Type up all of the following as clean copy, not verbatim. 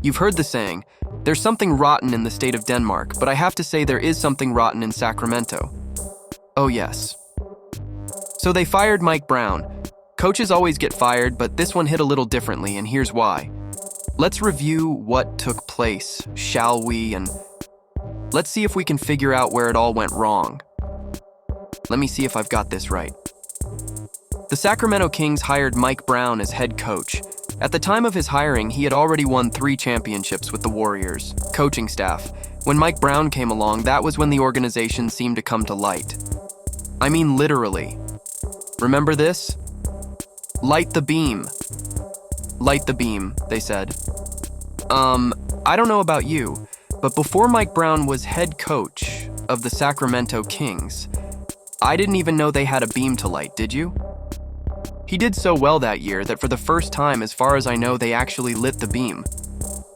You've heard the saying, there's something rotten in the state of Denmark, but I have to say there is something rotten in Sacramento. Oh yes. So they fired Mike Brown. Coaches always get fired, but this one hit a little differently, and here's why. Let's review what took place, shall we, and let's see if we can figure out where it all went wrong. Let me see if I've got this right. The Sacramento Kings hired Mike Brown as head coach. At the time of his hiring, he had already won 3 championships with the Warriors, coaching staff. When Mike Brown came along, that was when the organization seemed to come to light. I mean literally. Remember this? Light the beam. Light the beam, they said. I don't know about you, but before Mike Brown was head coach of the Sacramento Kings, I didn't even know they had a beam to light, did you? He did so well that year that for the first time, as far as I know, they actually lit the beam.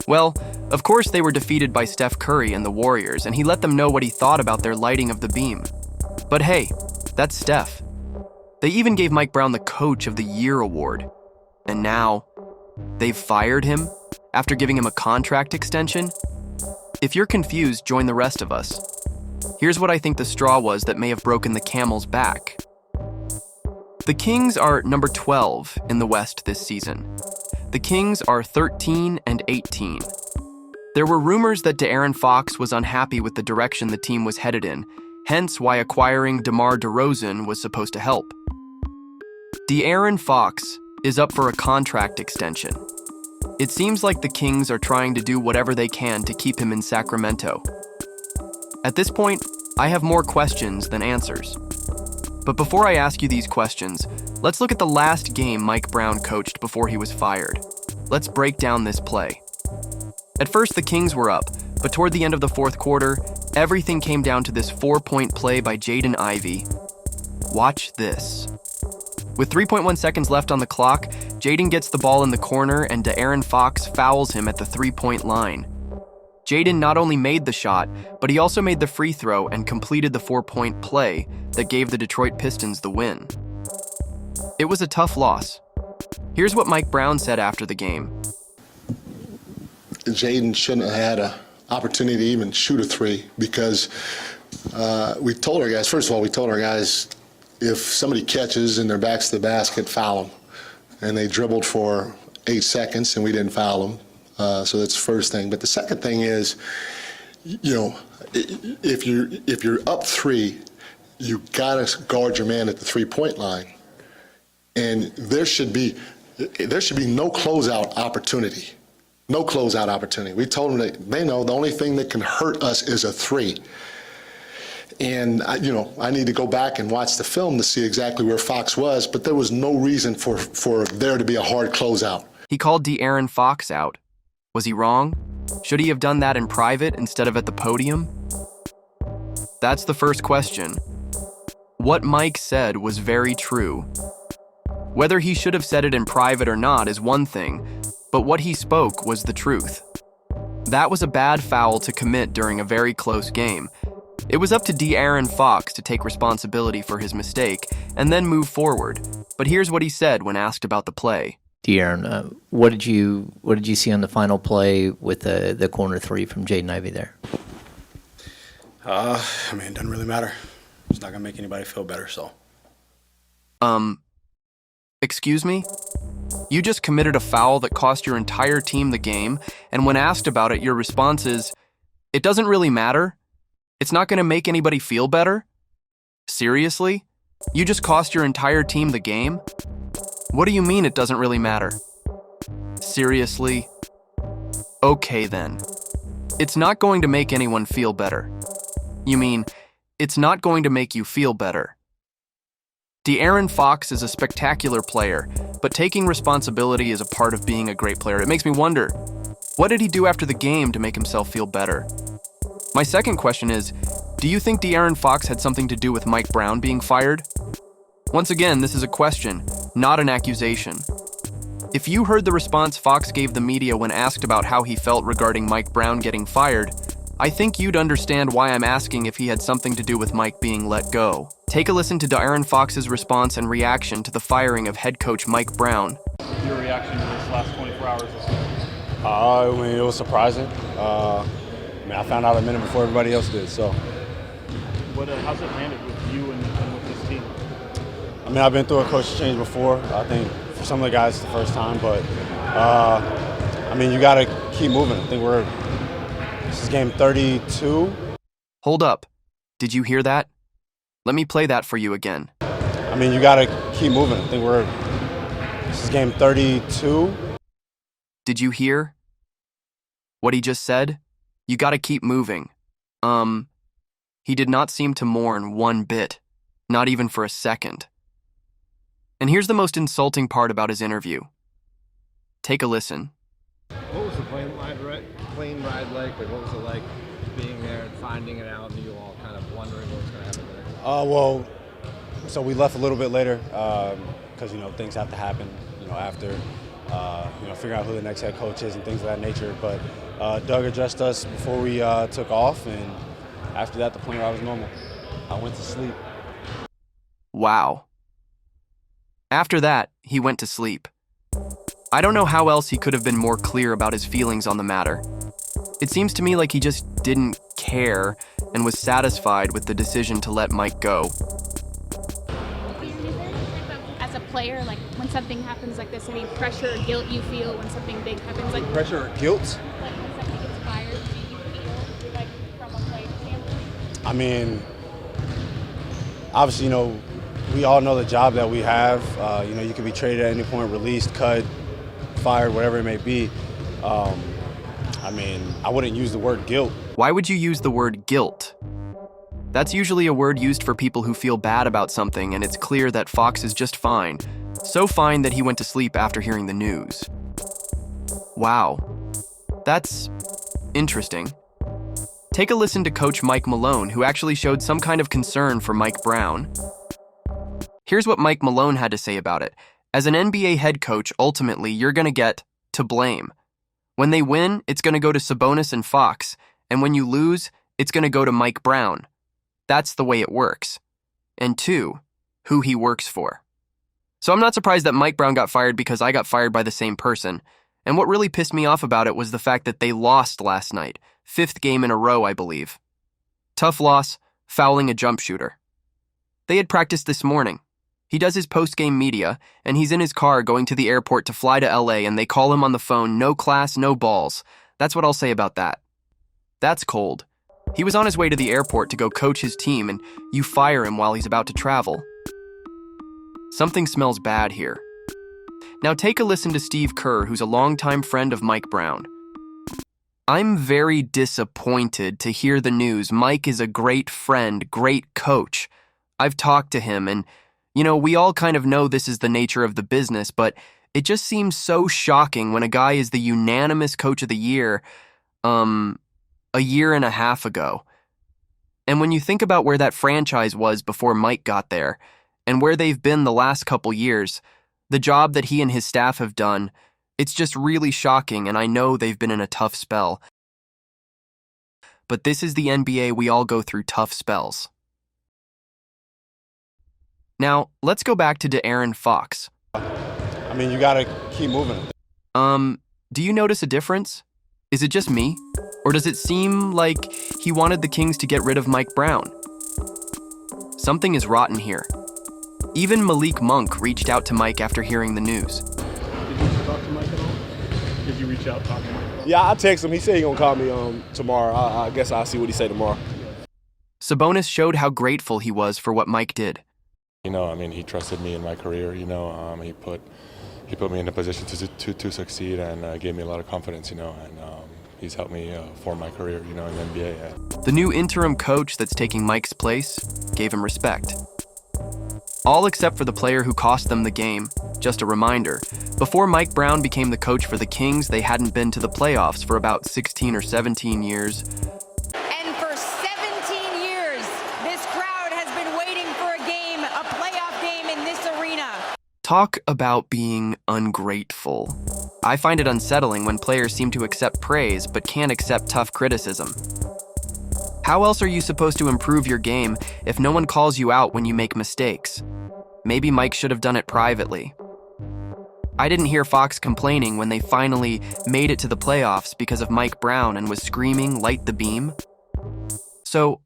Well, of course they were defeated by Steph Curry and the Warriors, and he let them know what he thought about their lighting of the beam. But hey, that's Steph. They even gave Mike Brown the Coach of the Year award. And now, they've fired him after giving him a contract extension? If you're confused, join the rest of us. Here's what I think the straw was that may have broken the camel's back. The Kings are number 12 in the West this season. The Kings are 13 and 18. There were rumors that De'Aaron Fox was unhappy with the direction the team was headed in, hence why acquiring DeMar DeRozan was supposed to help. De'Aaron Fox is up for a contract extension. It seems like the Kings are trying to do whatever they can to keep him in Sacramento. At this point, I have more questions than answers. But before I ask you these questions, let's look at the last game Mike Brown coached before he was fired. Let's break down this play. At first, the Kings were up, but toward the end of the fourth quarter, everything came down to this 4-point play by Jaden Ivey. Watch this. With 3.1 seconds left on the clock, Jaden gets the ball in the corner and De'Aaron Fox fouls him at the 3-point line. Jaden not only made the shot, but he also made the free throw and completed the 4-point play that gave the Detroit Pistons the win. It was a tough loss. Here's what Mike Brown said after the game. Jaden shouldn't have had an opportunity to even shoot a 3 because we told our guys, first of all, if somebody catches and their back's to the basket, foul them. And they dribbled for 8 seconds and we didn't foul them. So that's the first thing. But the second thing is, if you're up 3, you gotta guard your man at the 3-point line, and there should be no closeout opportunity. No closeout opportunity. We told them that they know the only thing that can hurt us is a 3. And I need to go back and watch the film to see exactly where Fox was, but there was no reason for there to be a hard closeout. He called De'Aaron Fox out. Was he wrong? Should he have done that in private instead of at the podium? That's the first question. What Mike said was very true. Whether he should have said it in private or not is one thing, but what he spoke was the truth. That was a bad foul to commit during a very close game. It was up to De'Aaron Fox to take responsibility for his mistake and then move forward. But here's what he said when asked about the play. De'Aaron, what did you see on the final play with the corner 3 from Jaden Ivey there? It doesn't really matter. It's not gonna make anybody feel better, so. Excuse me? You just committed a foul that cost your entire team the game, and when asked about it, your response is, it doesn't really matter? It's not gonna make anybody feel better? Seriously? You just cost your entire team the game? What do you mean it doesn't really matter? Seriously? Okay then. It's not going to make anyone feel better. You mean, it's not going to make you feel better. De'Aaron Fox is a spectacular player, but taking responsibility is a part of being a great player. It makes me wonder, what did he do after the game to make himself feel better? My second question is, do you think De'Aaron Fox had something to do with Mike Brown being fired? Once again, this is a question, not an accusation. If you heard the response Fox gave the media when asked about how he felt regarding Mike Brown getting fired, I think you'd understand why I'm asking if he had something to do with Mike being let go. Take a listen to De'Aaron Fox's response and reaction to the firing of head coach Mike Brown. Your reaction to this last 24 hours? It was surprising. I found out a minute before everybody else did. So, how's it landed with you and with this team? I've been through a coach change before. I think for some of the guys it's the first time, but you got to keep moving. I think this is game 32. Hold up. Did you hear that? Let me play that for you again. You got to keep moving. I think this is game 32. Did you hear what he just said? You gotta keep moving. He did not seem to mourn one bit, not even for a second. And here's the most insulting part about his interview. Take a listen. What was the plane ride like? What was it like being there and finding it out, and you all kind of wondering what was going to happen there? So we left a little bit later because things have to happen. After figuring out who the next head coach is and things of that nature. But Doug addressed us before we took off, and after that, the plane ride was normal. I went to sleep. Wow. After that, he went to sleep. I don't know how else he could have been more clear about his feelings on the matter. It seems to me like he just didn't care and was satisfied with the decision to let Mike go. As a player, like when something happens like this, any pressure or guilt you feel when something big happens? Like Pressure or guilt? Like when something gets fired, do you feel like from a player standpoint? Obviously, we all know the job that we have. You can be traded at any point, released, cut, fired, whatever it may be. I wouldn't use the word guilt. Why would you use the word guilt? That's usually a word used for people who feel bad about something, and it's clear that Fox is just fine. So fine that he went to sleep after hearing the news. Wow. That's interesting. Take a listen to Coach Mike Malone, who actually showed some kind of concern for Mike Brown. Here's what Mike Malone had to say about it. As an NBA head coach, ultimately, you're going to get to blame. When they win, it's going to go to Sabonis and Fox, and when you lose, it's going to go to Mike Brown. That's the way it works. And two, who he works for. So I'm not surprised that Mike Brown got fired because I got fired by the same person. And what really pissed me off about it was the fact that they lost last night. 5th game in a row, I believe. Tough loss, fouling a jump shooter. They had practiced this morning. He does his post-game media, and he's in his car going to the airport to fly to LA, and they call him on the phone, no class, no balls. That's what I'll say about that. That's cold. He was on his way to the airport to go coach his team, and you fire him while he's about to travel. Something smells bad here. Now take a listen to Steve Kerr, who's a longtime friend of Mike Brown. I'm very disappointed to hear the news. Mike is a great friend, great coach. I've talked to him, and we all kind of know this is the nature of the business, but it just seems so shocking when a guy is the unanimous coach of the year, a year and a half ago. And when you think about where that franchise was before Mike got there, and where they've been the last couple years, the job that he and his staff have done, it's just really shocking, and I know they've been in a tough spell. But this is the NBA, we all go through tough spells. Now, let's go back to De'Aaron Fox. You got to keep moving. Do you notice a difference? Is it just me? Or does it seem like he wanted the Kings to get rid of Mike Brown? Something is rotten here. Even Malik Monk reached out to Mike after hearing the news. Did you talk to Mike at all? Did you reach out, talk to Mike at all? Yeah, I text him. He said he gonna call me tomorrow. I guess I'll see what he say tomorrow. Sabonis showed how grateful he was for what Mike did. He trusted me in my career. He put me in a position to succeed and gave me a lot of confidence. And he's helped me form my career. In the NBA. Yeah. The new interim coach that's taking Mike's place gave him respect. All except for the player who cost them the game. Just a reminder, before Mike Brown became the coach for the Kings, they hadn't been to the playoffs for about 16 or 17 years. And for 17 years, this crowd has been waiting for a game, a playoff game in this arena. Talk about being ungrateful. I find it unsettling when players seem to accept praise but can't accept tough criticism. How else are you supposed to improve your game if no one calls you out when you make mistakes? Maybe Mike should have done it privately. I didn't hear Fox complaining when they finally made it to the playoffs because of Mike Brown and was screaming, "Light the beam." So,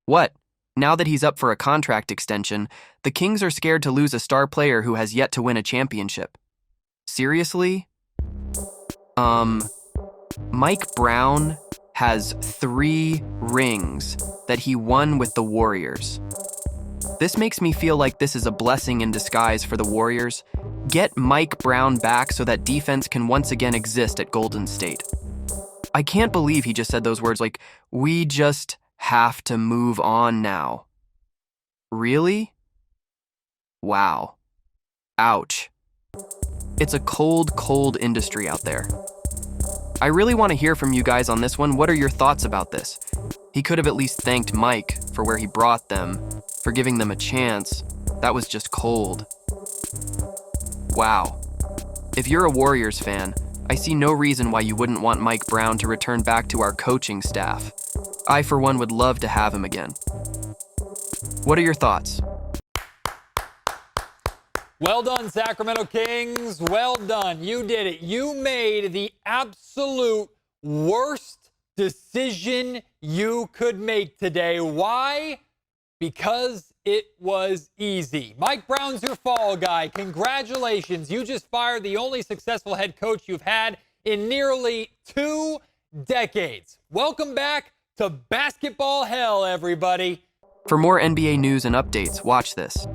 what? Now that he's up for a contract extension, the Kings are scared to lose a star player who has yet to win a championship. Seriously? Mike Brown has 3 rings that he won with the Warriors. This makes me feel like this is a blessing in disguise for the Warriors. Get Mike Brown back so that defense can once again exist at Golden State. I can't believe he just said those words like, "We just have to move on now." Really? Wow. Ouch. It's a cold, cold industry out there. I really want to hear from you guys on this one. What are your thoughts about this? He could have at least thanked Mike for where he brought them, for giving them a chance. That was just cold. Wow. If you're a Warriors fan, I see no reason why you wouldn't want Mike Brown to return back to our coaching staff. I, for one, would love to have him again. What are your thoughts? Well done, Sacramento Kings. Well done. You did it. You made the absolute worst decision you could make today. Why? Because it was easy. Mike Brown's your fall guy. Congratulations. You just fired the only successful head coach you've had in nearly 2 decades. Welcome back to basketball hell, everybody. For more NBA news and updates, watch this.